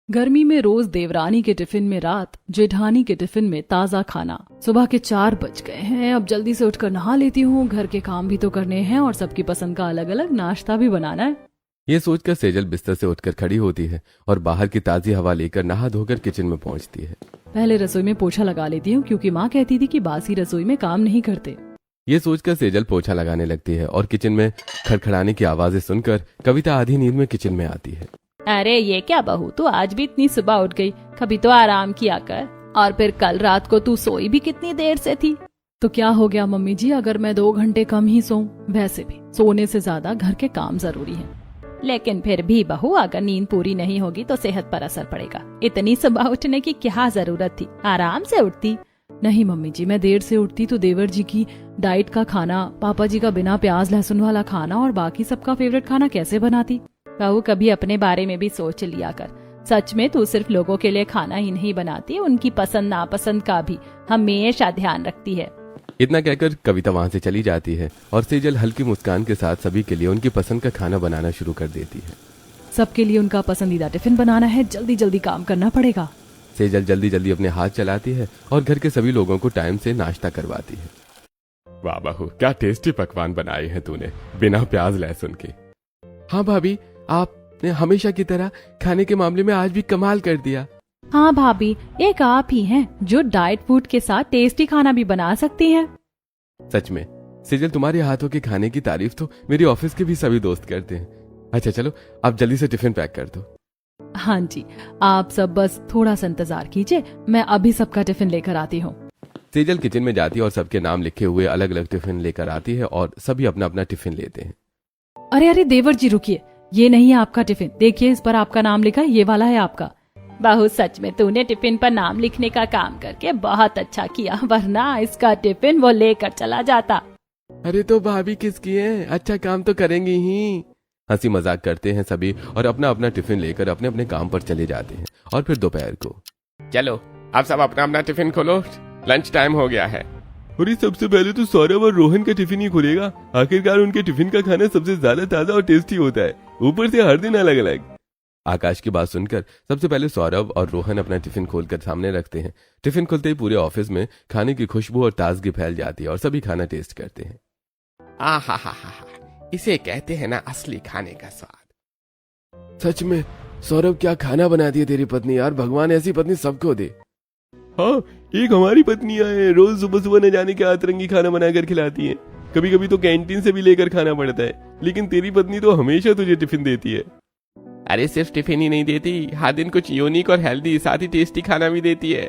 गर्मी में रोज देवरानी के टिफिन में रात, जेठानी के टिफिन में ताजा खाना। सुबह के 4 बज गए हैं। अब जल्दी से उठकर नहा लेती हूँ। घर के काम भी तो करने हैं और सबकी पसंद का अलग अलग नाश्ता भी बनाना है। ये सोचकर सेजल बिस्तर से उठकर खड़ी होती है और बाहर की ताजी हवा लेकर नहा धोकर किचन में पहुंचती है। पहले रसोई में पोछा लगा लेती हूँ क्योंकि माँ कहती थी कि बासी रसोई में काम नहीं करते। ये सोचकर सेजल पोछा लगाने लगती है और किचन में खड़खड़ाने की आवाजें सुनकर कविता आधी नींद में किचन में आती है। अरे ये क्या बहू, तू आज भी इतनी सुबह उठ गई? कभी तो आराम किया कर। और फिर कल रात को तू सोई भी कितनी देर से थी? तो क्या हो गया मम्मी जी अगर मैं 2 घंटे कम ही सोऊं? वैसे भी सोने से ज्यादा घर के काम जरूरी हैं। लेकिन फिर भी बहू, अगर नींद पूरी नहीं होगी तो सेहत पर असर पड़ेगा। इतनी सुबह उठने की क्या जरूरत थी? आराम से उठती। नहीं मम्मी जी, मैं देर से उठती तो देवर जी की डाइट का खाना, पापा जी का बिना प्याज लहसुन वाला खाना और बाकी सबका फेवरेट खाना कैसे बनाती? बहू, कभी अपने बारे में भी सोच लिया कर। सच में तू सिर्फ लोगों के लिए खाना ही नहीं बनाती, उनकी पसंद नापसंद का भी हमेशा ध्यान रखती है। इतना कहकर कविता वहां से चली जाती है और सेजल हल्की मुस्कान के साथ सभी के लिए उनकी पसंद का खाना बनाना शुरू कर देती है। सबके लिए उनका पसंदीदा टिफिन बनाना है, जल्दी जल्दी काम करना पड़ेगा। सेजल जल्दी जल्दी अपने हाथ चलाती है और घर के सभी लोगों को टाइम से नाश्ता करवाती है। वाह बहू, क्या टेस्टी पकवान बनाए हैं तूने, बिना प्याज लहसुन के। हाँ भाभी, आपने हमेशा की तरह खाने के मामले में आज भी कमाल कर दिया। हाँ भाभी, एक आप ही हैं जो डाइट फूड के साथ टेस्टी खाना भी बना सकती हैं। सच में सेजल, तुम्हारे हाथों के खाने की तारीफ तो मेरे ऑफिस के भी सभी दोस्त करते हैं। अच्छा चलो, आप जल्दी से टिफिन पैक कर दो। हाँ जी, आप सब बस थोड़ा सा इंतजार कीजिए, मैं अभी सबका टिफिन लेकर आती हूँ। सेजल किचन में जाती है और सबके नाम लिखे हुए अलग अलग टिफिन लेकर आती है और सभी अपना अपना टिफिन लेते हैं। अरे अरे देवर जी रुकिए, ये नहीं है आपका टिफिन। देखिए इस पर आपका नाम लिखा है, ये वाला है आपका। बहू, सच में तूने टिफिन पर नाम लिखने का काम करके बहुत अच्छा किया, वरना इसका टिफिन वो लेकर चला जाता। अरे तो भाभी किसकी है, अच्छा काम तो करेंगी ही। हंसी मजाक करते हैं सभी और अपना अपना टिफिन लेकर अपने अपने काम पर चले जाते हैं। और फिर दोपहर को, चलो अब सब अपना अपना टिफिन खोलो, लंच टाइम हो गया है। अरे सबसे पहले तो सौरभ और रोहन का टिफिन ही खुलेगा। आखिरकार उनके टिफिन का खाना सबसे ज्यादा ताजा और टेस्टी होता है, ऊपर से हर दिन अलग अलग। आकाश की बात सुनकर सबसे पहले सौरभ और रोहन अपना टिफिन खोलकर सामने रखते हैं। टिफिन खुलते ही पूरे ऑफिस में खाने की खुशबू और ताजगी फैल जाती है और सभी खाना टेस्ट करते हैं। आहा, इसे कहते हैं ना असली खाने का स्वाद। सच में सौरभ, क्या खाना बनाती है तेरी पत्नी यार, भगवान ऐसी पत्नी सबको दे। हाँ, एक हमारी पत्नियां हैं, रोज सुबह सुबह न जाने क्या अतरंगी खाना बनाकर खिलाती हैं। कभी कभी तो कैंटीन से भी लेकर खाना पड़ता है, लेकिन तेरी पत्नी तो हमेशा तुझे टिफिन देती है। अरे सिर्फ टिफिन ही नहीं देती, हर दिन कुछ यूनिक और हेल्दी साथ ही टेस्टी खाना भी देती है।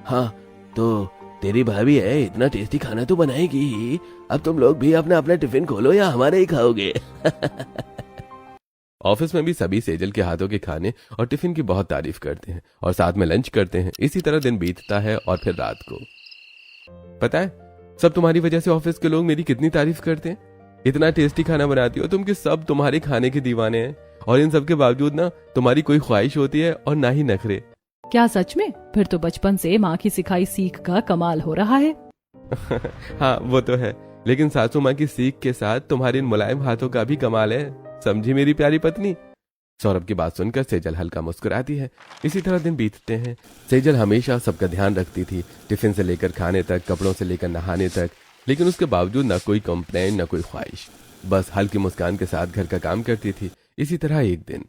हाँ, तो तेरी भाभी है, इतना टेस्टी खाना तो बनाएगी ही। अब तुम लोग भी अपना अपना टिफिन खोलो या हमारे ही खाओगे। ऑफिस में भी सभी सेजल के हाथों के खाने और टिफिन की बहुत तारीफ करते हैं और साथ में लंच करते हैं। इसी तरह दिन बीतता है और फिर रात को। पता है, सब तुम्हारी वजह से ऑफिस के लोग मेरी कितनी तारीफ करते हैं। इतना टेस्टी खाना बनाती हो तुम कि सब तुम्हारे खाने के दीवाने हैं, और इन सब के बावजूद ना तुम्हारी कोई ख्वाहिश होती है और ना ही नखरे। क्या सच में? फिर तो बचपन से माँ की सिखाई सीख का कमाल हो रहा है। हाँ वो तो है, लेकिन सासू माँ की सीख के साथ तुम्हारे इन मुलायम हाथों का भी कमाल है, समझी मेरी प्यारी पत्नी। सौरभ की बात सुनकर सेजल हल्का मुस्कुराती है। इसी तरह दिन बीतते हैं। सेजल हमेशा सबका ध्यान रखती थी, टिफिन से लेकर खाने तक, कपड़ों से लेकर नहाने तक, लेकिन उसके बावजूद न कोई कंप्लेन न कोई ख्वाहिश, बस हल्की मुस्कान के साथ घर का काम करती थी। इसी तरह एक दिन,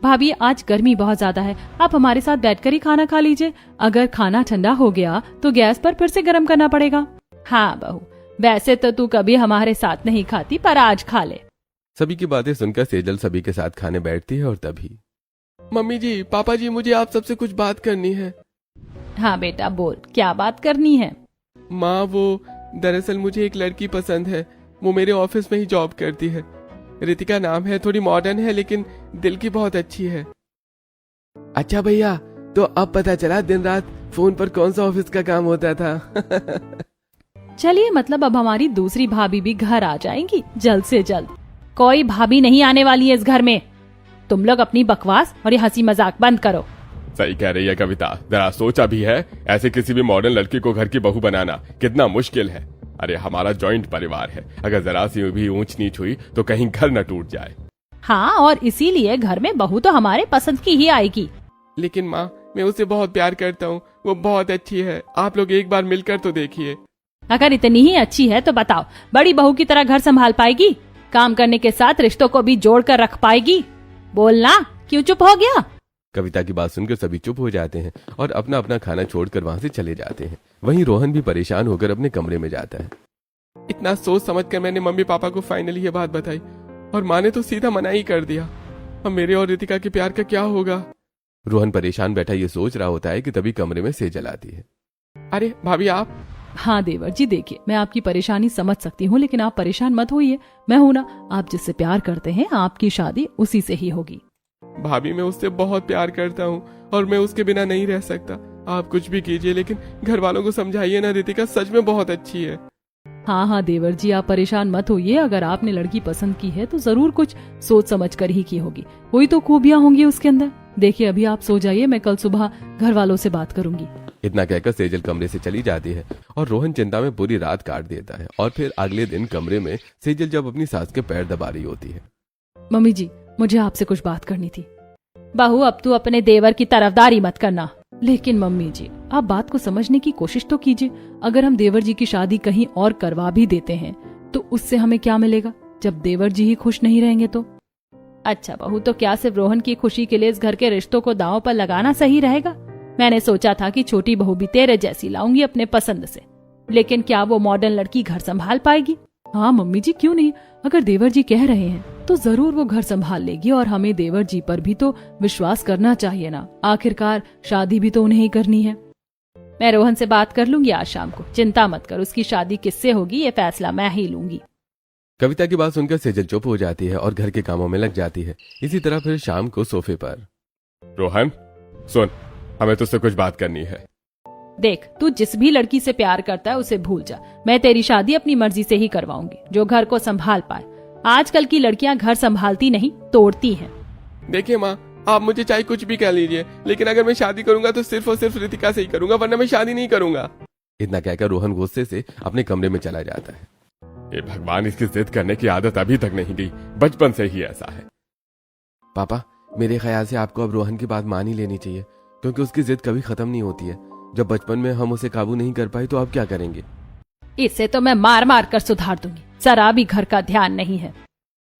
भाभी आज गर्मी बहुत ज्यादा है, आप हमारे साथ बैठकर ही खाना खा लीजिए। अगर खाना ठंडा हो गया तो गैस पर फिर से गर्म करना पड़ेगा। हाँ बहू, वैसे तो तू कभी हमारे साथ नहीं खाती, पर आज खा ले। सभी की बातें सुनकर सेजल सभी के साथ खाने बैठती है और तभी, मम्मी जी, पापा जी, मुझे आप सबसे कुछ बात करनी है। हाँ बेटा बोल, क्या बात करनी है? माँ, वो दरअसल मुझे एक लड़की पसंद है, वो मेरे ऑफिस में ही जॉब करती है। रितिका नाम है, थोड़ी मॉडर्न है लेकिन दिल की बहुत अच्छी है। अच्छा भैया, तो अब पता चला दिन रात फोन पर कौन सा ऑफिस का काम होता था। चलिए, मतलब अब हमारी दूसरी भाभी भी घर आ जाएंगी जल्द से जल्द। कोई भाभी नहीं आने वाली है इस घर में। तुम लोग अपनी बकवास और ये हंसी मजाक बंद करो। सही कह रही है कविता, जरा सोचा भी है, ऐसे किसी भी मॉडर्न लड़की को घर की बहू बनाना कितना मुश्किल है। अरे हमारा जॉइंट परिवार है, अगर जरा सी भी ऊंच नीच हुई तो कहीं घर न टूट जाए। हाँ, और इसीलिए घर में बहू तो हमारे पसंद की ही आएगी। लेकिन माँ, मैं उससे बहुत प्यार करता हूँ, वो बहुत अच्छी है, आप लोग एक बार मिलकर तो देखिए। अगर इतनी ही अच्छी है तो बताओ, बड़ी बहू की तरह घर संभाल पाएगी? काम करने के साथ रिश्तों को भी जोड़ कर रख पाएगी? बोलना, क्यों चुप हो गया? कविता की बात सुनकर सभी चुप हो जाते हैं और अपना अपना खाना छोड़कर वहां से चले जाते हैं। वहीं रोहन भी परेशान होकर अपने कमरे में जाता है। इतना सोच समझ कर मैंने मम्मी पापा को फाइनली ये बात बताई और माँ ने तो सीधा मना ही कर दिया। अब मेरे और रितिका के प्यार का क्या होगा? रोहन परेशान बैठा ये सोच रहा होता है कि तभी कमरे में सेजल आती है। अरे भाभी आप? हाँ देवर जी, देखिए मैं आपकी परेशानी समझ सकती हूँ, लेकिन आप परेशान मत होइए। मैं हूं ना, आप जिससे प्यार करते हैं आपकी शादी उसी से ही होगी। भाभी, मैं उससे बहुत प्यार करता हूँ और मैं उसके बिना नहीं रह सकता। आप कुछ भी कीजिए, लेकिन घर वालों को समझाइए ना, रितिका सच में बहुत अच्छी है। हाँ हाँ देवर जी, आप परेशान मत होइए। अगर आपने लड़की पसंद की है तो जरूर कुछ सोच समझ कर ही की होगी। कोई तो खूबियां होंगी उसके अंदर। देखिए अभी आप सो जाइए, मैं कल सुबह घर वालों से बात करूंगी। इतना कहकर सेजल कमरे से चली जाती है और रोहन चिंता में पूरी रात काट देता है। और फिर अगले दिन कमरे में सेजल जब अपनी सास के पैर दबा रही होती है। मम्मी जी, मुझे आपसे कुछ बात करनी थी। बहू, अब तू अपने देवर की तरफदारी मत करना। लेकिन मम्मी जी, आप बात को समझने की कोशिश तो कीजिए। अगर हम देवर जी की शादी कहीं और करवा भी देते हैं तो उससे हमें क्या मिलेगा, जब देवर जी ही खुश नहीं रहेंगे तो? अच्छा बहू, तो क्या सिर्फ रोहन की खुशी के लिए इस घर के रिश्तों को दांव पर लगाना सही रहेगा? मैंने सोचा था कि छोटी बहू भी तेरे जैसी लाऊंगी अपने पसंद से, लेकिन क्या वो मॉडर्न लड़की घर संभाल पाएगी? हाँ मम्मी जी, क्यों नहीं। अगर देवर जी कह रहे हैं तो जरूर वो घर संभाल लेगी, और हमें देवर जी पर भी तो विश्वास करना चाहिए ना। आखिरकार शादी भी तो उन्हें ही करनी है। मैं रोहन से बात कर लूंगी आज शाम को, चिंता मत कर। उसकी शादी किससे होगी ये फैसला मैं ही लूंगी। कविता की बात सुनकर सेजल चुप हो जाती है और घर के कामों में लग जाती है। इसी तरह फिर शाम को सोफे पर, रोहन सुन, हमें तुझसे कुछ बात करनी है। देख, तू जिस भी लड़की से प्यार करता है उसे भूल जा। मैं तेरी शादी अपनी मर्जी से ही करवाऊंगी, जो घर को संभाल पाए। आजकल की लड़कियां घर संभालती नहीं, तोड़ती हैं। देखिए माँ, आप मुझे चाहे कुछ भी कह लीजिए, लेकिन अगर मैं शादी करूंगा तो सिर्फ और सिर्फ रितिका से ही करूंगा, वरना मैं शादी नहीं करूंगा। इतना कहकर रोहन गुस्से से अपने कमरे में चला जाता है। ये भगवान, इसकी जिद करने की आदत अभी तक नहीं गई, बचपन से ही ऐसा है। पापा, मेरे ख्याल से आपको अब रोहन की बात मान ही लेनी चाहिए, क्योंकि उसकी जिद कभी खत्म नहीं होती है। जब बचपन में हम उसे काबू नहीं कर पाए तो आप क्या करेंगे? इसे तो मैं मार मार कर सुधार दूंगी, जरा भी घर का ध्यान नहीं है।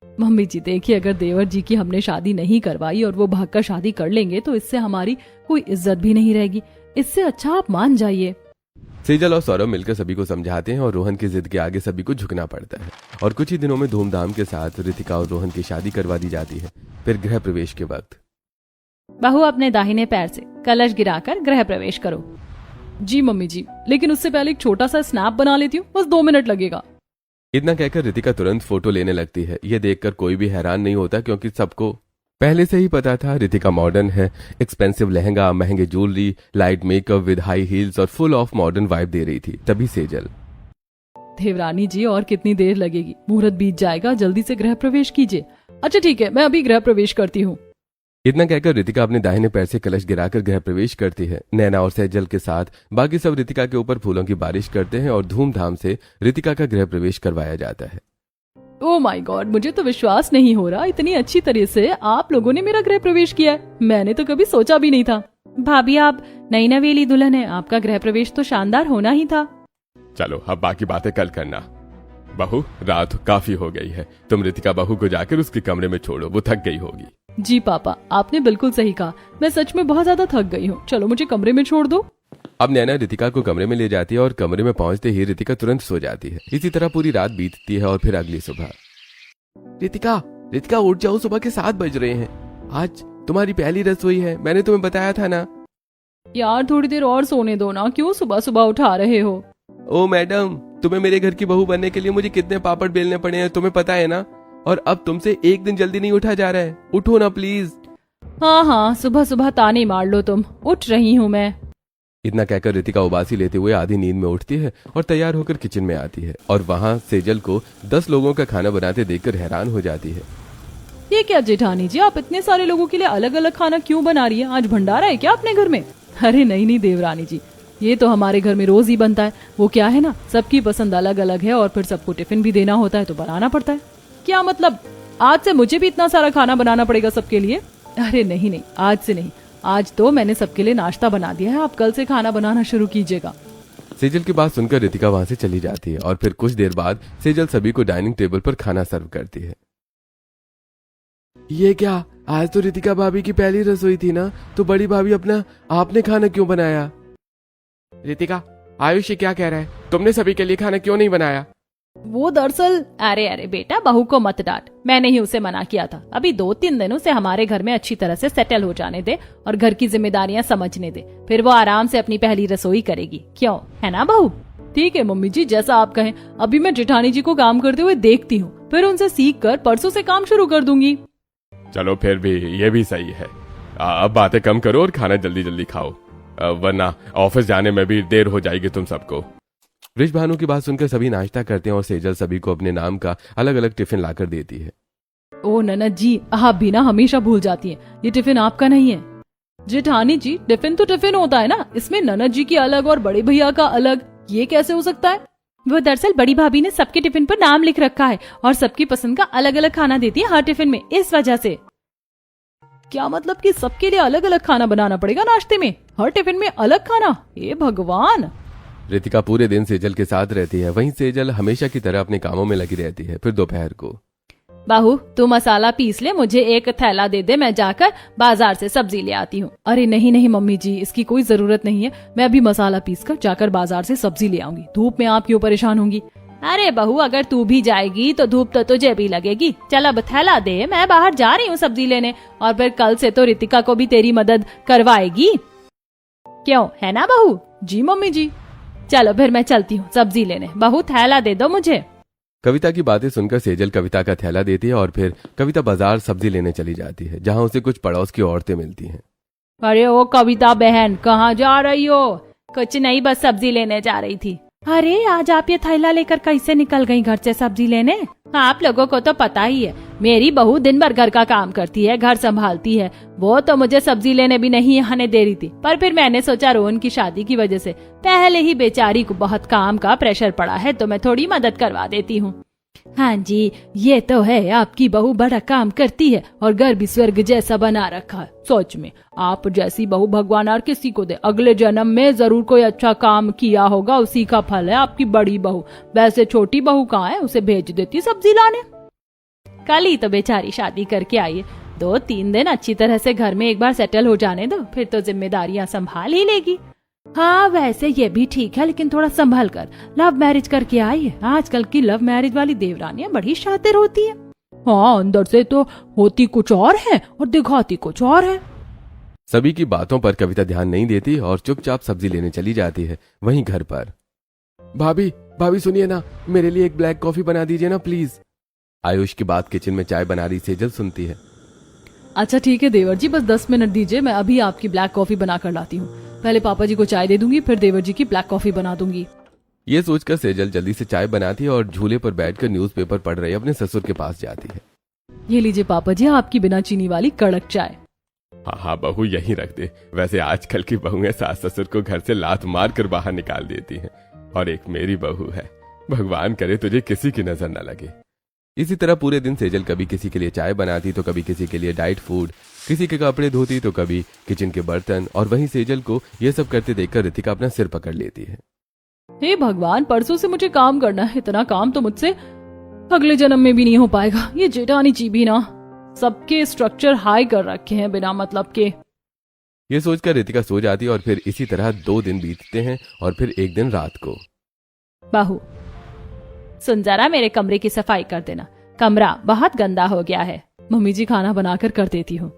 मम्मी जी देखिए, अगर देवर जी की हमने शादी नहीं करवाई और वो भागकर शादी कर लेंगे तो इससे हमारी कोई इज्जत भी नहीं रहेगी। इससे अच्छा आप मान जाइए। सेजल और सौरभ मिलकर सभी को समझाते हैं और रोहन की जिद के आगे सभी को झुकना पड़ता है। और कुछ ही दिनों में धूमधाम के साथ रितिका और रोहन की शादी करवा दी जाती है। फिर गृह प्रवेश के वक्त, बहू अपने दाहिने पैर से कलश गिराकर गृह प्रवेश करो। जी मम्मी जी, लेकिन उससे पहले एक छोटा सा स्नैप बना लेती हूँ, बस 2 मिनट लगेगा। इतना कहकर रितिका तुरंत फोटो लेने लगती है। यह देखकर कोई भी हैरान नहीं होता, क्योंकि सबको पहले से ही पता था रितिका मॉडर्न है। एक्सपेंसिव लहंगा, महंगे jewellery, light makeup with high heels और फुल ऑफ मॉडर्न वाइब दे रही थी। तभी सेजल, देवरानी जी और कितनी देर लगेगी, मुहूर्त बीत जाएगा, जल्दी से गृह प्रवेश कीजिए। अच्छा ठीक है, मैं अभी गृह प्रवेश करती हूँ। इतना कहकर रितिका अपने दाहिने पैर से कलश गिराकर गृह प्रवेश करती है। नैना और सेजल के साथ बाकी सब रितिका के ऊपर फूलों की बारिश करते हैं और धूमधाम से रितिका का गृह प्रवेश करवाया जाता है। ओह माय गॉड, मुझे तो विश्वास नहीं हो रहा, इतनी अच्छी तरह से आप लोगों ने मेरा गृह प्रवेश किया है। मैंने तो कभी सोचा भी नहीं था। भाभी, आप नई नवेली दुल्हन है, आपका गृह प्रवेश तो शानदार होना ही था। चलो अब बाकी बातें कल करना। बहू, रात काफी हो गई है, तुम रितिका बहू को जाकर उसके कमरे में छोड़ो, वो थक गई होगी। जी पापा, आपने बिल्कुल सही कहा, मैं सच में बहुत ज्यादा थक गई हूँ। चलो मुझे कमरे में छोड़ दो। अब नैना रितिका को कमरे में ले जाती है और कमरे में पहुंचते ही रितिका तुरंत सो जाती है। इसी तरह पूरी रात बीतती है और फिर अगली सुबह, रितिका रितिका उठ जाओ, सुबह के 7 बज रहे हैं। आज तुम्हारी पहली रसोई है, मैंने तुम्हें बताया था ना। यार थोड़ी देर और सोने दो ना, क्यों सुबह सुबह उठा रहे हो? ओ मैडम, तुम्हें मेरे घर की बहू बनने के लिए मुझे कितने पापड़ बेलने पड़े हैं तुम्हें पता है ना। और अब तुमसे एक दिन जल्दी नहीं उठा जा रहा है, उठो ना प्लीज। हाँ हाँ, सुबह सुबह ताने मार लो तुम, उठ रही हूँ मैं। इतना कहकर रितिका उबासी लेते हुए आधी नींद में उठती है और तैयार होकर किचन में आती है। और वहाँ सेजल को 10 लोगों का खाना बनाते देखकर हैरान हो जाती है। ये क्या जेठानी जी, आप इतने सारे लोगों के लिए अलग अलग खाना क्यों बना रही है? आज भंडारा है क्या अपने घर में? अरे नहीं नहीं देवरानी जी, ये तो हमारे घर में रोज ही बनता है। वो क्या है ना, सबकी पसंद अलग अलग है और फिर सबको टिफिन भी देना होता है तो बनाना पड़ता है। क्या मतलब? आज से मुझे भी इतना सारा खाना बनाना पड़ेगा सबके लिए? अरे नहीं नहीं, आज से नहीं, आज तो मैंने सबके लिए नाश्ता बना दिया है, आप कल से खाना बनाना शुरू कीजिएगा। सेजल की बात सुनकर रितिका वहां से चली जाती है और फिर कुछ देर बाद सेजल सभी को डाइनिंग टेबल पर खाना सर्व करती है। ये क्या, आज तो रितिका भाभी की पहली रसोई थी ना, तो बड़ी भाभी अपना आपने खाना क्यों बनाया? रितिका, आयुष ये क्या कह रहा है? तुमने सभी के लिए खाना क्यों नहीं बनाया? वो दरअसल, अरे अरे बेटा, बहू को मत डांट, मैंने ही उसे मना किया था। अभी 2-3 दिन उसे हमारे घर में अच्छी तरह से सेटल हो जाने दे और घर की जिम्मेदारियां समझने दे, फिर वो आराम से अपनी पहली रसोई करेगी। क्यों, है ना बहू? ठीक है मम्मी जी, जैसा आप कहें। अभी मैं जेठानी जी को काम करते हुए देखती हूँ, फिर उनसे सीख कर परसों से काम शुरू कर दूंगी। चलो फिर भी ये भी सही है। अब बातें कम करो और खाना जल्दी जल्दी खाओ, वरना ऑफिस जाने में भी देर हो जाएगी तुम सबको। वृष भानु की बात सुनकर सभी नाश्ता करते हैं और सेजल सभी को अपने नाम का अलग अलग टिफिन लाकर देती है। ओ ननद जी, आप भी ना हमेशा भूल जाती हैं, ये टिफिन आपका नहीं है। जेठानी जी, टिफिन तो टिफिन होता है ना, इसमें ननद जी की अलग और बड़े भैया का अलग, ये कैसे हो सकता है? वो दरअसल बड़ी भाभी ने सबके टिफिन पर नाम लिख रखा है और सबकी पसंद का अलग अलग खाना देती है हर टिफिन में, इस वजह से। क्या मतलब कि सबके लिए अलग अलग खाना बनाना पड़ेगा नाश्ते में, हर टिफिन में अलग खाना? हे भगवान। रितिका पूरे दिन सेजल के साथ रहती है, वहीं सेजल हमेशा की तरह अपने कामों में लगी रहती है। फिर दोपहर को, बाहू तू मसाला पीस ले, मुझे एक थैला दे दे, मैं जाकर बाजार से सब्जी ले आती हूँ। अरे नहीं नहीं मम्मी जी, इसकी कोई जरूरत नहीं है, मैं अभी मसाला पीस कर जाकर बाजार से सब्जी ले आऊंगी, धूप में आप क्यों परेशान होंगी? अरे बहू, अगर तू भी जाएगी तो धूप तो तुझे भी लगेगी। चल अब थैला दे, मैं बाहर जा रही हूँ सब्जी लेने, और फिर कल से तो रितिका को भी तेरी मदद करवाएगी। क्यों, है ना बहू? जी मम्मी जी। चलो फिर मैं चलती हूँ सब्जी लेने, बहू थैला दे दो मुझे। कविता की बातें सुनकर सेजल कविता का थैला देती है और फिर कविता बाजार सब्जी लेने चली जाती है, जहाँ उसे कुछ पड़ोस की औरतें मिलती हैं। अरे ओ कविता बहन, कहाँ जा रही हो? कुछ नहीं, बस सब्जी लेने जा रही थी। अरे आज आप ये थैला लेकर कैसे निकल गई घर से सब्जी लेने? आप लोगों को तो पता ही है, मेरी बहू दिन भर घर का काम करती है, घर संभालती है, वो तो मुझे सब्जी लेने भी नहीं आने दे रही थी। पर फिर मैंने सोचा रोहन की शादी की वजह से पहले ही बेचारी को बहुत काम का प्रेशर पड़ा है, तो मैं थोड़ी मदद करवा देती हूँ। हाँ जी, ये तो है, आपकी बहू बड़ा काम करती है और घर भी स्वर्ग जैसा बना रखा है। सोच में आप जैसी बहू भगवान और किसी को दे, अगले जन्म में जरूर कोई अच्छा काम किया होगा, उसी का फल है आपकी बड़ी बहू। वैसे छोटी बहू कहाँ है, उसे भेज देती सब्जी लाने। कल ही तो बेचारी शादी करके आई है, 2-3 दिन अच्छी तरह से घर में एक बार सेटल हो जाने दो, फिर तो जिम्मेदारियां संभाल ही लेगी। हाँ वैसे ये भी ठीक है, लेकिन थोड़ा संभल कर, लव मैरिज करके आई है। आजकल की लव मैरिज वाली देवरानियां बड़ी शातिर होती है। हाँ, अंदर से तो होती कुछ और है और दिखाती कुछ और है। सभी की बातों पर कविता ध्यान नहीं देती और चुपचाप सब्जी लेने चली जाती है। वहीं घर पर, भाभी सुनिए ना, मेरे लिए एक ब्लैक कॉफी बना दीजिए ना प्लीज। आयुष की बात किचन में चाय बना रही सेजल सुनती है। अच्छा ठीक है देवर जी, बस 10 मिनट दीजिए, मैं अभी आपकी ब्लैक कॉफी बना कर लाती हूँ। पहले पापा जी को चाय दे दूंगी, फिर देवर जी की ब्लैक कॉफी बना दूंगी। ये सोचकर सेजल जल्दी से चाय बनाती है और झूले पर बैठकर न्यूज़पेपर पढ़ रहे अपने ससुर के पास जाती है। ये लीजिए पापा जी, आपकी बिना चीनी वाली कड़क चाय। हाँ हाँ बहू, यही रख दे। वैसे आजकल की बहुएं सास ससुर को घर से लात मार कर बाहर निकाल देती हैं, और एक मेरी बहू है, भगवान करे तुझे किसी की नजर न लगे। इसी तरह पूरे दिन सेजल कभी किसी के लिए चाय बनाती तो कभी किसी के लिए डाइट फूड, किसी के कपड़े धोती तो कभी किचन के बर्तन, और वहीं सेजल को यह सब करते देखकर रितिका अपना सिर पकड़ लेती है। हे भगवान, परसों से मुझे काम करना है, इतना काम तो मुझसे अगले जन्म में भी नहीं हो पाएगा। ये जेठानी जी भी ना सबके स्ट्रक्चर हाई कर रखे हैं बिना मतलब के। ये सोचकर रितिका सो जाती है और फिर इसी तरह 2 दिन बीतते हैं और फिर एक दिन रात को। बाहू सुन, जरा मेरे कमरे की सफाई कर देना, कमरा बहुत गंदा हो गया है। मम्मी जी खाना बनाकर कर देती हूँ।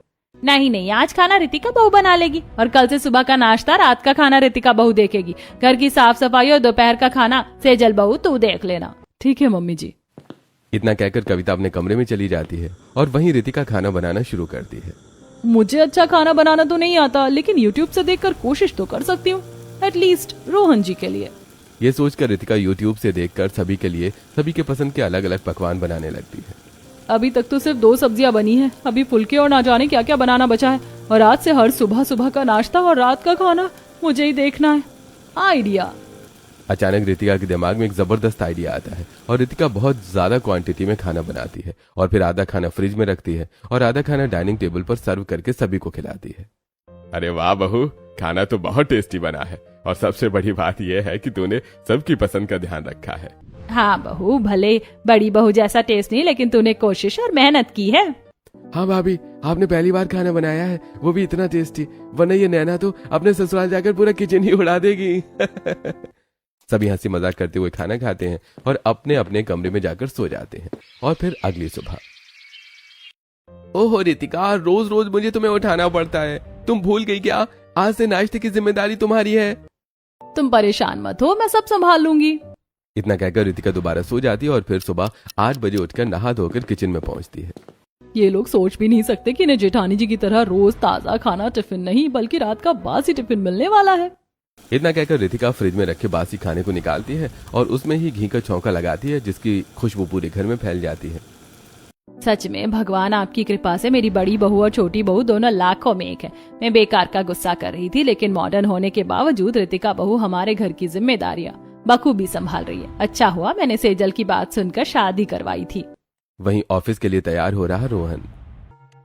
नहीं नहीं, आज खाना रितिका बहू बना लेगी और कल से सुबह का नाश्ता, रात का खाना रितिका बहू देखेगी। घर की साफ सफाई और दोपहर का खाना सेजल बहू तू देख लेना। ठीक है मम्मी जी। इतना कहकर कविता अपने कमरे में चली जाती है और वहीं रितिका खाना बनाना शुरू करती है। मुझे अच्छा खाना बनाना तो नहीं आता, लेकिन यूट्यूब से देखकर कोशिश तो कर सकती हूँ, एटलीस्ट रोहन जी के लिए। ये सोचकर रितिका यूट्यूब से देखकर सभी के लिए सभी के पसंद के अलग अलग पकवान बनाने लगती है। अभी तक तो सिर्फ 2 सब्जियां बनी हैं, अभी फुलके और ना जाने क्या क्या बनाना बचा है, और आज से हर सुबह सुबह का नाश्ता और रात का खाना मुझे ही देखना है। आइडिया। अचानक रितिका के दिमाग में एक जबरदस्त आइडिया आता है और रितिका बहुत ज्यादा क्वांटिटी में खाना बनाती है और फिर आधा खाना फ्रिज में रखती है और आधा खाना डाइनिंग टेबल पर सर्व करके सभी को खिलाती है। अरे वाह बहू, खाना तो बहुत टेस्टी बना है और सबसे बड़ी बात यह है कि तूने सबकी पसंद का ध्यान रखा है। हाँ बहू, भले बड़ी बहू जैसा टेस्ट नहीं, लेकिन तूने कोशिश और मेहनत की है। हाँ भाभी, आपने पहली बार खाना बनाया है, वो भी इतना टेस्टी, वरना ये नैना तो अपने ससुराल जाकर पूरा किचन ही उड़ा देगी। सभी हंसी मजाक करते हुए खाना खाते हैं और अपने अपने कमरे में जाकर सो जाते हैं। और फिर अगली सुबह, ओहो रितिका, रोज रोज मुझे तुम्हें उठाना पड़ता है, तुम भूल गई क्या? आज से नाश्ते की जिम्मेदारी तुम्हारी है। तुम परेशान मत हो, मैं सब संभाल लूंगी। इतना कहकर रितिका दोबारा सो जाती है और फिर सुबह 8 बजे उठकर नहा धोकर किचन में पहुंचती है। ये लोग सोच भी नहीं सकते कि इन्हें जेठानी जी की तरह रोज ताजा खाना टिफिन नहीं बल्कि रात का बासी टिफिन मिलने वाला है। इतना कहकर रितिका फ्रिज में रखे बासी खाने को निकालती है और उसमें ही घी का छौंका लगाती है, जिसकी खुशबू पूरे घर में फैल जाती है। सच में भगवान आपकी कृपा से मेरी बड़ी बहू और छोटी बहू दोनों लाखों में एक है। मैं बेकार का गुस्सा कर रही थी, लेकिन मॉडर्न होने के बावजूद रितिका बहू हमारे घर की जिम्मेदारियां बखूबी संभाल रही है। अच्छा हुआ मैंने सेजल की बात सुनकर शादी करवाई थी। वहीं ऑफिस के लिए तैयार हो रहा रोहन।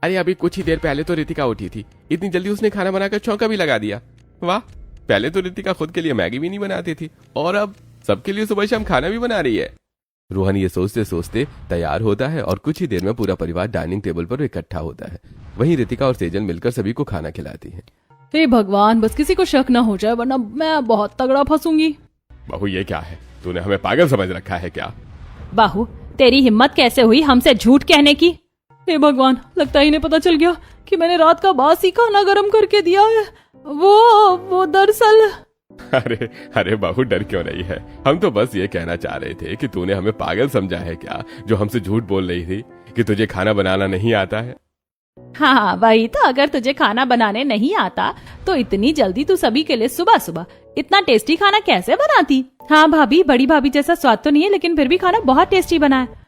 अरे अभी कुछ ही देर पहले तो रितिका उठी थी, इतनी जल्दी उसने खाना बनाकर छौंका भी लगा दिया। वाह, पहले तो रितिका खुद के लिए मैगी भी नहीं बनाती थी और अब सबके लिए सुबह शाम खाना भी बना रही है। रोहन ये सोचते सोचते तैयार होता है और कुछ ही देर में पूरा परिवार डाइनिंग टेबल पर इकट्ठा होता है। वहीं रितिका और सेजल मिलकर सभी को खाना खिलाती है। हे भगवान, बस किसी को शक न हो जाए, वरना मैं बहुत तगड़ा फंसूंगी। बहू ये क्या है, तूने हमें पागल समझ रखा है क्या? बहू, तेरी हिम्मत कैसे हुई हमसे झूठ कहने की? हे भगवान, लगता ही नहीं पता चल गया कि मैंने रात का बासी खाना गर्म करके दिया है। वो दरअसल अरे अरे बहू, डर क्यों नहीं है? हम तो बस ये कहना चाह रहे थे कि तूने हमें पागल समझा है क्या, जो हमसे झूठ बोल रही थी कि तुझे खाना बनाना नहीं आता है। हाँ वही तो, अगर तुझे खाना बनाने नहीं आता तो इतनी जल्दी तू सभी के लिए सुबह सुबह इतना टेस्टी खाना कैसे बनाती? हाँ भाभी, बड़ी भाभी जैसा स्वाद तो नहीं है, लेकिन फिर भी खाना बहुत टेस्टी बना है।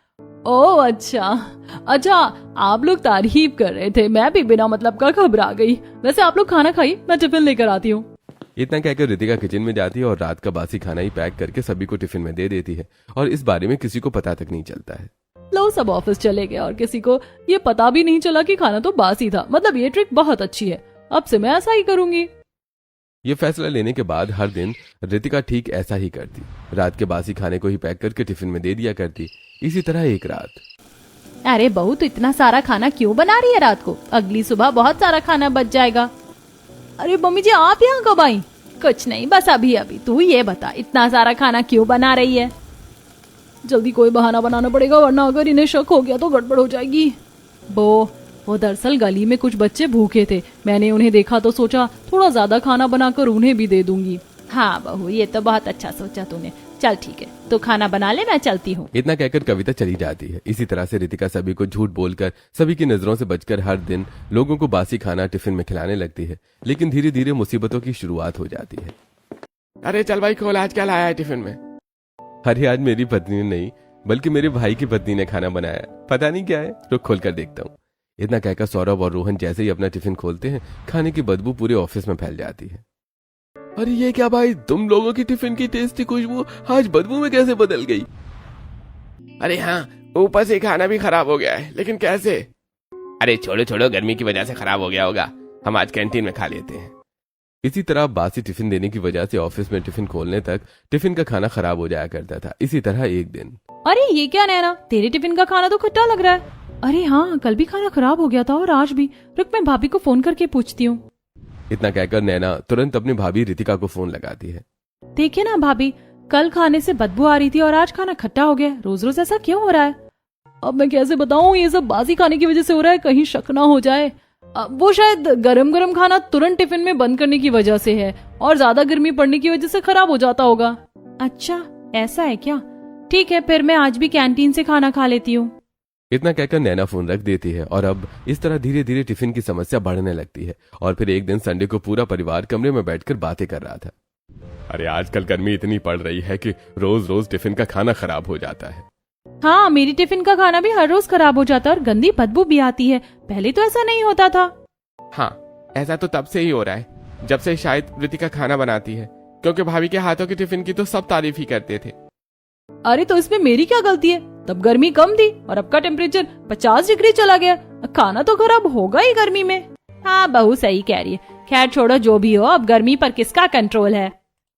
ओह अच्छा, आप लोग तारीफ कर रहे थे, मैं भी बिना मतलब का घबरा गई। वैसे आप लोग खाना खाइए, मैं टिफिन लेकर आती हूँ। इतना कहकर रितिका किचन में जाती है और रात का बासी खाना ही पैक करके सभी को टिफिन में दे देती है और इस बारे में किसी को पता तक नहीं चलता है। लो, सब ऑफिस चले गए और किसी को ये पता भी नहीं चला कि खाना तो बासी था। मतलब ये ट्रिक बहुत अच्छी है, अब से मैं ऐसा ही करूंगी। ये फैसला लेने के बाद हर दिन रितिका ठीक ऐसा ही करती, रात के बासी खाने को ही पैक करके टिफिन में दे दिया करती। इसी तरह एक रात, अरे बहू, तो इतना सारा खाना क्यों बना रही है रात को? अगली सुबह बहुत सारा खाना बच जाएगा। अरे मम्मी जी, आप यहाँ कब आई? कुछ नहीं, बस अभी अभी। तू ये बता, इतना सारा खाना क्यों बना रही है? जल्दी कोई बहाना बनाना पड़ेगा, वरना अगर इन्हें शक हो गया तो गड़बड़ हो जाएगी। वो दरअसल गली में कुछ बच्चे भूखे थे, मैंने उन्हें देखा तो सोचा थोड़ा ज्यादा खाना बनाकर उन्हें भी दे दूंगी। हाँ बहू, ये तो बहुत अच्छा सोचा तूने। चल ठीक है, तो खाना बना ले, मैं चलती हूँ। इतना कहकर कविता चली जाती है। इसी तरह से रितिका सभी को झूठ बोलकर, सभी की नजरों से बचकर हर दिन लोगों को बासी खाना टिफिन में खिलाने लगती है। लेकिन धीरे धीरे मुसीबतों की शुरुआत हो जाती है। अरे चल भाई खोल, आज क्या लाया है टिफिन में? अरे आज मेरी पत्नी ने नहीं, बल्कि मेरे भाई की पत्नी ने खाना बनाया, पता नहीं क्या है, रुक खोल कर देखता हूँ। इतना कहकर सौरभ और रोहन जैसे ही अपना टिफिन खोलते हैं, खाने की बदबू पूरे ऑफिस में फैल जाती है। अरे ये क्या भाई, तुम लोगों की टिफिन की टेस्टी खुशबू आज बदबू में कैसे बदल गई? अरे हाँ, ऊपर से खाना भी खराब हो गया है, लेकिन कैसे? अरे छोड़ो छोड़ो, गर्मी की वजह से खराब हो गया होगा, हम आज कैंटीन में खा लेते हैं। इसी तरह बासी टिफिन देने की वजह से ऑफिस में टिफिन खोलने तक टिफिन का खाना खराब हो जाया करता था। इसी तरह एक दिन, अरे ये क्या नैना, तेरे टिफिन का खाना तो खट्टा लग रहा है। अरे हाँ, कल भी खाना खराब हो गया था और आज भी। रुक, मैं भाभी को फोन करके पूछती हूँ। इतना कहकर नैना तुरंत अपनी भाभी रितिका को फोन लगाती है। देखिए ना भाभी, कल खाने से बदबू आ रही थी और आज खाना खट्टा हो गया। रोज रोज ऐसा क्यों हो रहा है? अब मैं कैसे बताऊं, ये सब बासी खाने की वजह से हो रहा है, कहीं शक ना हो जाए। वो शायद गरम गरम खाना तुरंत टिफिन में बंद करने की वजह से है और ज्यादा गर्मी पड़ने की वजह से खराब हो जाता होगा। अच्छा ऐसा है क्या? ठीक है, फिर मैं आज भी कैंटीन से खाना खा लेती हूँ। इतना कहकर नैना फोन रख देती है और अब इस तरह धीरे धीरे टिफिन की समस्या बढ़ने लगती है। और फिर एक दिन संडे को पूरा परिवार कमरे में बैठकर बातें कर रहा था। अरे आजकल गर्मी इतनी पड़ रही है कि रोज रोज टिफिन का खाना खराब हो जाता है। हाँ, मेरी टिफिन का खाना भी हर रोज खराब हो जाता है और गंदी बदबू भी आती है। पहले तो ऐसा नहीं होता था। हाँ, ऐसा तो तब से ही हो रहा है, जब से शायद रितिका खाना बनाती है। क्योंकि भाभी के हाथों के टिफिन की तो सब तारीफ ही करते थे। अरे तो इसमें मेरी क्या गलती है? तब गर्मी कम थी और अब का टेम्परेचर 50 डिग्री चला गया। खाना तो खराब होगा ही गर्मी में। हाँ बहू सही कह रही है। खैर छोड़ो, जो भी हो, अब गर्मी पर किसका कंट्रोल है।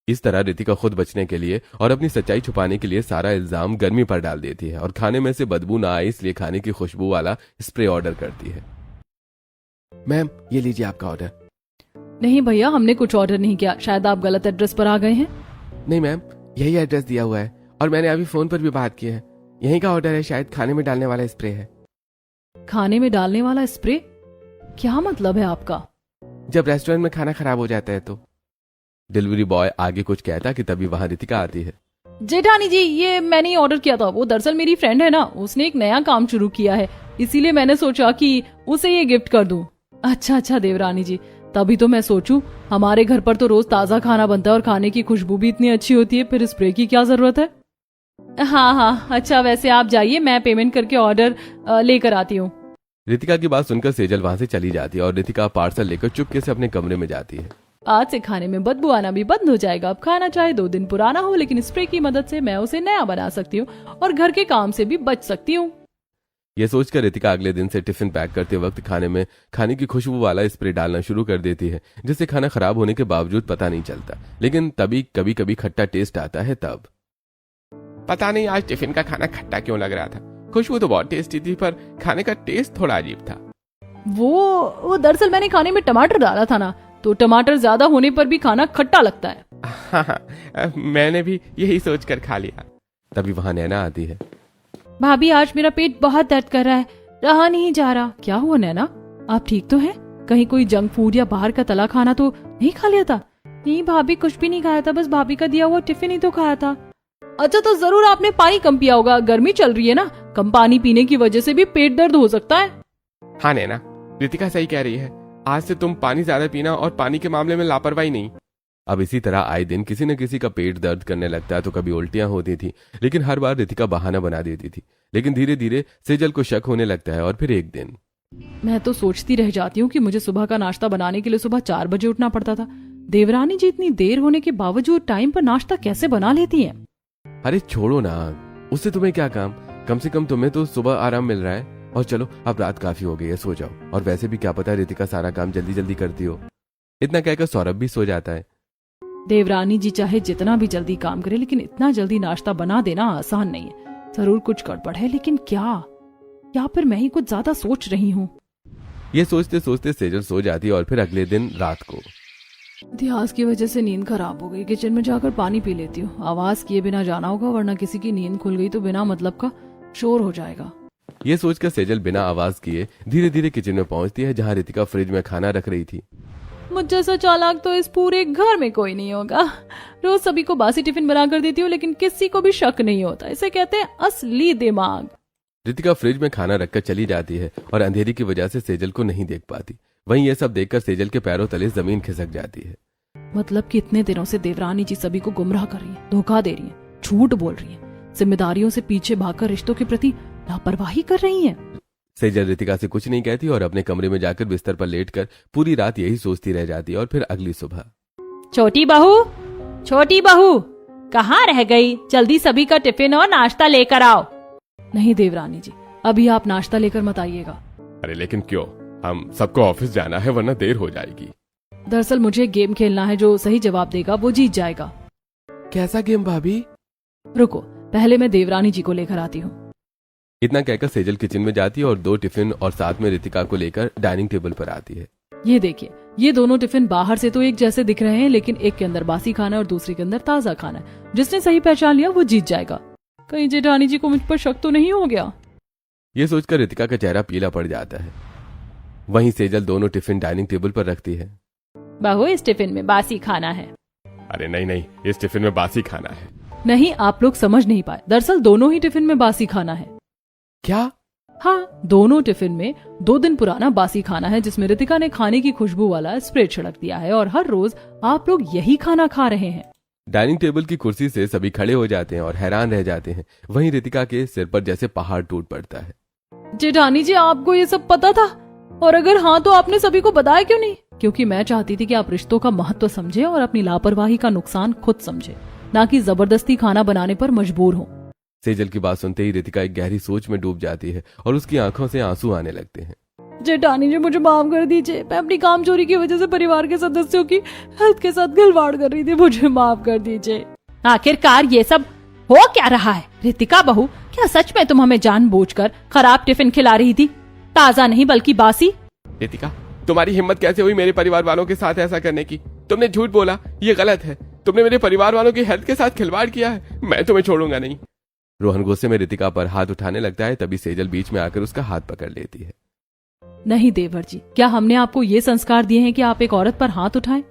इस तरह रितिका खुद बचने के लिए और अपनी सच्चाई छुपाने के लिए सारा इल्जाम गर्मी पर डाल देती है और खाने में से बदबू ना आए इसलिए खाने की खुशबू वाला स्प्रे ऑर्डर करती है। मैम ये लीजिए आपका ऑर्डर। नहीं भैया, हमने कुछ ऑर्डर नहीं किया, शायद आप गलत एड्रेस पर आ गए हैं। नहीं मैम, यही एड्रेस दिया हुआ है और मैंने अभी फोन पर भी बात की है। यही का ऑर्डर है, शायद खाने में डालने वाला स्प्रे है। खाने में डालने वाला स्प्रे? क्या मतलब है आपका? जब रेस्टोरेंट में खाना खराब हो जाता है तो। डिलीवरी बॉय आगे कुछ कहता कि तभी वहां रितिका आती है। जेठानी जी, ये मैंने ऑर्डर किया था। वो दरअसल मेरी फ्रेंड है ना, उसने एक नया काम शुरू किया है, इसीलिए मैंने सोचा कि उसे ये गिफ्ट कर दूं। अच्छा देवरानी जी, तभी तो मैं सोचूं, हमारे घर पर तो रोज ताजा खाना बनता है और खाने की खुशबू भी इतनी अच्छी होती है, फिर स्प्रे की क्या जरूरत है। हाँ, अच्छा वैसे आप जाइए, मैं पेमेंट करके ऑर्डर लेकर आती हूँ। रितिका की बात सुनकर सेजल वहां से चली जाती है और रितिका पार्सल लेकर चुपके से अपने कमरे में जाती है। आज से खाने में बदबू आना भी बंद हो जाएगा। अब खाना चाहे 2 दिन पुराना हो, लेकिन स्प्रे की मदद से मैं उसे नया बना सकती हूँ और घर के काम से भी बच सकती हूँ। ये सोचकर रितिका अगले दिन से टिफिन पैक करते वक्त खाने में खाने की खुशबू वाला स्प्रे डालना शुरू कर देती है, जिससे खाना खराब होने के बावजूद पता नहीं चलता। लेकिन तभी कभी कभी खट्टा टेस्ट आता है तब। पता नहीं आज टिफिन का खाना खट्टा क्यों लग रहा था। खुशबू तो बहुत टेस्टी थी पर खाने का टेस्ट थोड़ा अजीब था। वो दरअसल मैंने खाने में टमाटर डाला था ना, तो टमाटर ज्यादा होने पर भी खाना खट्टा लगता है। हाँ, मैंने भी यही सोचकर खा लिया। तभी वहां नैना आती है। भाभी, आज मेरा पेट बहुत दर्द कर रहा है, रहा नहीं जा रहा। क्या हुआ नैना, आप ठीक तो हैं? कहीं कोई जंक फूड या बाहर का तला खाना तो नहीं खा लिया था? नहीं भाभी, कुछ भी नहीं खाया था, बस भाभी का दिया हुआ टिफिन ही तो खाया था। अच्छा, तो जरूर आपने पानी कम पिया होगा, गर्मी चल रही है ना, कम पानी पीने की वजह से भी पेट दर्द हो सकता है। हाँ नैना, रितिका सही कह रही है। आज से तुम पानी ज्यादा पीना और पानी के मामले में लापरवाही नहीं। अब इसी तरह आए दिन किसी न किसी का पेट दर्द करने लगता है, तो कभी उल्टियां होती थी, लेकिन हर बार रितिका बहाना बना देती थी। लेकिन धीरे धीरे सेजल को शक होने लगता है और फिर एक दिन। मैं तो सोचती रह जाती हूँ कि मुझे सुबह का नाश्ता बनाने के लिए सुबह 4 बजे उठना पड़ता था। देवरानी जी इतनी देर होने के बावजूद टाइम पर नाश्ता कैसे बना लेती हैं? अरे छोड़ो ना, उससे तुम्हें क्या काम, कम से कम तुम्हें तो सुबह आराम मिल रहा है। और चलो, अब रात काफी हो गई है, सो जाओ। और वैसे भी क्या पता है रितिका सारा काम जल्दी जल्दी करती हो। इतना कहकर सौरभ भी सो जाता है। देवरानी जी चाहे जितना भी जल्दी काम करे, लेकिन इतना जल्दी नाश्ता बना देना आसान नहीं है। जरूर कुछ गड़बड़ है, लेकिन क्या? या फिर मैं ही कुछ ज्यादा सोच रही हूँ? ये सोचते सोचते सेजल सो जाती है और फिर अगले दिन रात को इतिहास की वजह से नींद खराब हो गई। किचन में जाकर पानी पी लेती हूँ। आवाज किए बिना जाना होगा, वरना किसी की नींद खुल गई तो बिना मतलब का शोर हो जाएगा। ये सोचकर सेजल बिना आवाज किए धीरे धीरे किचन में पहुंचती है, जहां रितिका फ्रिज में खाना रख रही थी। मुझ जैसा चालाक तो इस पूरे घर में कोई नहीं होगा। रोज सभी को बासी टिफिन बना कर देती हूँ, लेकिन किसी को भी शक नहीं होता। इसे कहते हैं असली दिमाग। रितिका फ्रिज में खाना रखकर चली जाती है और अंधेरी की वजह से सेजल को नहीं देख पाती। वहीं ये सब देखकर सेजल के पैरों तले जमीन खिसक जाती है। मतलब कि इतने दिनों से देवरानी जी सभी को गुमराह कर रही है, धोखा दे रही है, झूठ बोल रही है, जिम्मेदारियों से पीछे भागकर रिश्तों के प्रति लापरवाही कर रही है। सेजल रितिका से कुछ नहीं कहती और अपने कमरे में जाकर बिस्तर पर लेटकर पूरी रात यही सोचती रह जाती है। और फिर अगली सुबह, छोटी बहू कहाँ रह गई? जल्दी सभी का टिफिन और नाश्ता लेकर आओ। नहीं देवरानी जी, अभी आप नाश्ता लेकर मत आइएगा। अरे लेकिन क्यों? हम सबको ऑफिस जाना है, वरना देर हो जाएगी। दरअसल मुझे गेम खेलना है, जो सही जवाब देगा वो जीत जाएगा। कैसा गेम भाभी? रुको, पहले मैं देवरानी जी को लेकर आती हूँ। इतना कहकर सेजल किचन में जाती है और 2 टिफिन और साथ में रितिका को लेकर डाइनिंग टेबल पर आती है। ये देखिए, ये दोनों टिफिन बाहर से तो एक जैसे दिख रहे हैं, लेकिन एक के अंदर बासी खाना और दूसरे के अंदर ताजा खाना है। जिसने सही पहचान लिया वो जीत जाएगा। कहीं जेठानी जी को मुझ पर शक तो नहीं हो गया? ये सोचकर रितिका का चेहरा पीला पड़ जाता है। वहीं सेजल दोनों टिफिन डाइनिंग टेबल पर रखती है। बहू, इस टिफिन में बासी खाना है। अरे नहीं, इस टिफिन में बासी खाना है। नहीं, आप लोग समझ नहीं पाए। दरअसल दोनों ही टिफिन में बासी खाना है। क्या? हाँ, दोनों टिफिन में 2 दिन पुराना बासी खाना है, जिसमें रितिका ने खाने की खुशबू वाला स्प्रे छिड़क दिया है और हर रोज आप लोग यही खाना खा रहे हैं। डाइनिंग टेबल की कुर्सी से सभी खड़े हो जाते हैं और हैरान रह जाते हैं। वहीं रितिका के सिर पर जैसे पहाड़ टूट पड़ता है। जेठानी जी, आपको ये सब पता था? और अगर हाँ तो आपने सभी को बताया क्यों नहीं? क्योंकि मैं चाहती थी कि आप रिश्तों का महत्व समझे और अपनी लापरवाही का नुकसान खुद समझे, ना कि जबरदस्ती खाना बनाने पर मजबूर हो। सेजल की बात सुनते ही रितिका एक गहरी सोच में डूब जाती है और उसकी आंखों से आंसू आने लगते हैं। जेठानी जी मुझे माफ कर दीजिए, मैं अपनी काम चोरी की वजह से परिवार के सदस्यों की हेल्थ के साथ खिलवाड़ कर रही थी, मुझे माफ कर दीजिए। आखिरकार ये सब हो क्या रहा है? रितिका बहू, क्या सच में तुम हमें जानबूझकर खराब टिफिन खिला रही थी? ताजा नहीं बल्कि बासी। रितिका, तुम्हारी हिम्मत कैसे हुई मेरे परिवार वालों के साथ ऐसा करने की? तुमने झूठ बोला, ये गलत है। तुमने मेरे परिवार वालों की हेल्थ के साथ खिलवाड़ किया है, मैं तुम्हें छोड़ूंगा नहीं। रोहन गुस्से में रितिका पर हाथ उठाने लगता है, तभी सेजल बीच में आकर उसका हाथ पकड़ लेती है। नहीं देवर जी, क्या हमने आपको ये संस्कार दिए हैं कि आप एक औरत पर हाथ उठाएं?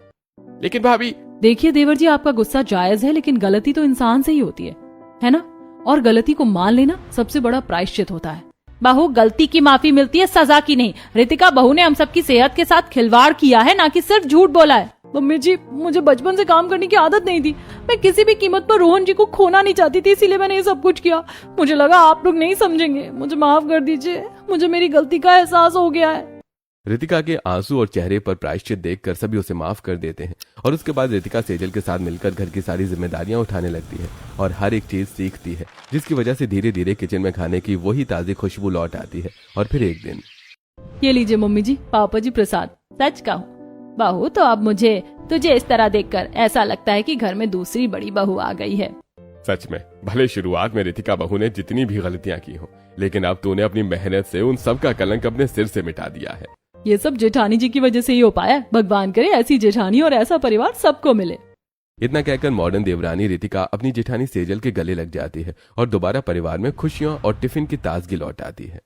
लेकिन भाभी। देखिए देवर जी, आपका गुस्सा जायज है, लेकिन गलती तो इंसान से ही होती है ना? और गलती को मान लेना सबसे बड़ा प्रायश्चित होता है। बहू, गलती की माफी मिलती है, सजा की नहीं। रितिका बहू ने हम सबकी सेहत के साथ खिलवाड़ किया है, ना कि सिर्फ झूठ बोला है। मम्मी जी, मुझे बचपन से काम करने की आदत नहीं थी। मैं किसी भी कीमत पर रोहन जी को खोना नहीं चाहती थी, इसीलिए मैंने ये सब कुछ किया। मुझे लगा आप लोग नहीं समझेंगे, मुझे माफ कर दीजिए। मुझे मेरी गलती का एहसास हो गया है। रितिका के आंसू और चेहरे पर प्रायश्चित देखकर सभी उसे माफ कर देते हैं और उसके बाद रितिका सेजल के साथ मिलकर घर की सारी जिम्मेदारियां उठाने लगती है और हर एक चीज सीखती है, जिसकी वजह से धीरे धीरे किचन में खाने की वही ताजी खुशबू लौट आती है। और फिर एक दिन, ये लीजिए मम्मी जी, पापा जी प्रसाद। सच कहूँ बहू, तो अब तुझे इस तरह देखकर ऐसा लगता है कि घर में दूसरी बड़ी बहू आ गई है। सच में, भले शुरुआत में रितिका बहू ने जितनी भी गलतियां की हो, लेकिन अब तूने अपनी मेहनत से उन सब का कलंक अपने सिर से मिटा दिया है। ये सब जेठानी जी की वजह से ही हो पाया। भगवान करे ऐसी जेठानी और ऐसा परिवार सबको मिले। इतना कहकर मॉडर्न देवरानी रितिका अपनी जेठानी सेजल के गले लग जाती है और दोबारा परिवार में खुशियों और टिफिन की ताजगी लौट आती है।